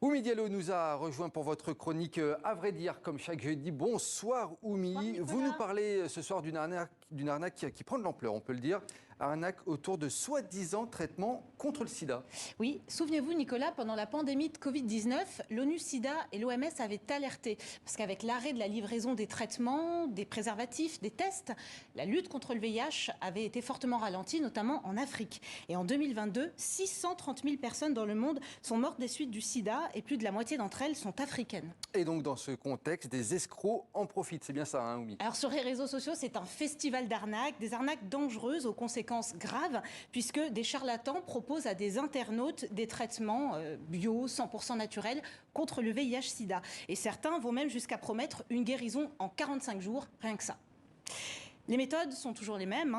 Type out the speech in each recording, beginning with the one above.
Oumi Diallo nous a rejoint pour votre chronique à vrai dire, comme chaque jeudi. Bonsoir Oumi, vous nous parlez ce soir d'une arnaque qui prend de l'ampleur, on peut le dire. Arnaque autour de soi-disant traitements contre le sida. Oui, souvenez-vous Nicolas, pendant la pandémie de Covid-19, l'ONU-SIDA et l'OMS avaient alerté. Parce qu'avec l'arrêt de la livraison des traitements, des préservatifs, des tests, la lutte contre le VIH avait été fortement ralentie, notamment en Afrique. Et en 2022, 630 000 personnes dans le monde sont mortes des suites du sida et plus de la moitié d'entre elles sont africaines. Et donc dans ce contexte, des escrocs en profitent, c'est bien ça, hein, Oumi? Alors sur les réseaux sociaux, c'est un festival d'arnaques, des arnaques dangereuses aux conséquences graves, puisque des charlatans proposent à des internautes des traitements bio, 100% naturels contre le VIH-Sida. Et certains vont même jusqu'à promettre une guérison en 45 jours, rien que ça. Les méthodes sont toujours les mêmes.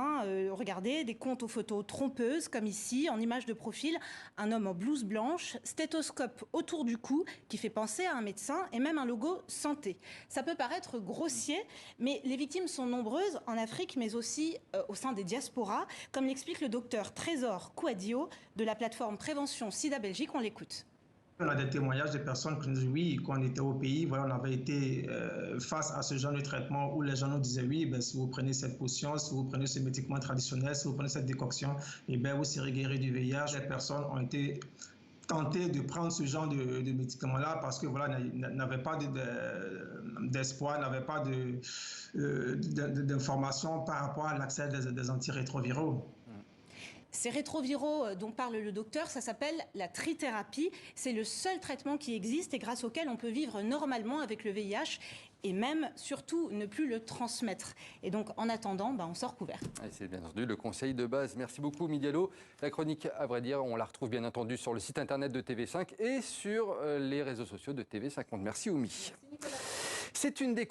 Regardez, des comptes aux photos trompeuses, comme ici, en image de profil, un homme en blouse blanche, stéthoscope autour du cou, qui fait penser à un médecin, et même un logo santé. Ça peut paraître grossier, mais les victimes sont nombreuses en Afrique, mais aussi au sein des diasporas, comme l'explique le docteur Trésor Kouadio de la plateforme Prévention Sida Belgique. On l'écoute. On a des témoignages de personnes qui nous disent oui, quand on était au pays, voilà, on avait été face à ce genre de traitement où les gens nous disaient oui, ben, si vous prenez cette potion, si vous prenez ce médicament traditionnel, si vous prenez cette décoction, eh ben, vous serez guéri du VIH. Les personnes ont été tentées de prendre ce genre de médicaments-là parce que voilà, n'avaient pas d'espoir, n'avaient pas d'informations par rapport à l'accès des antirétroviraux. Ces rétroviraux dont parle le docteur, ça s'appelle la trithérapie. C'est le seul traitement qui existe et grâce auquel on peut vivre normalement avec le VIH et même, surtout, ne plus le transmettre. Et donc, en attendant, on sort couvert. C'est bien entendu le conseil de base. Merci beaucoup, Oumi Diallo. La chronique, à vrai dire, on la retrouve bien entendu sur le site internet de TV5 et sur les réseaux sociaux de TV50. Merci, Oumi. Merci, Nicolas. C'est une des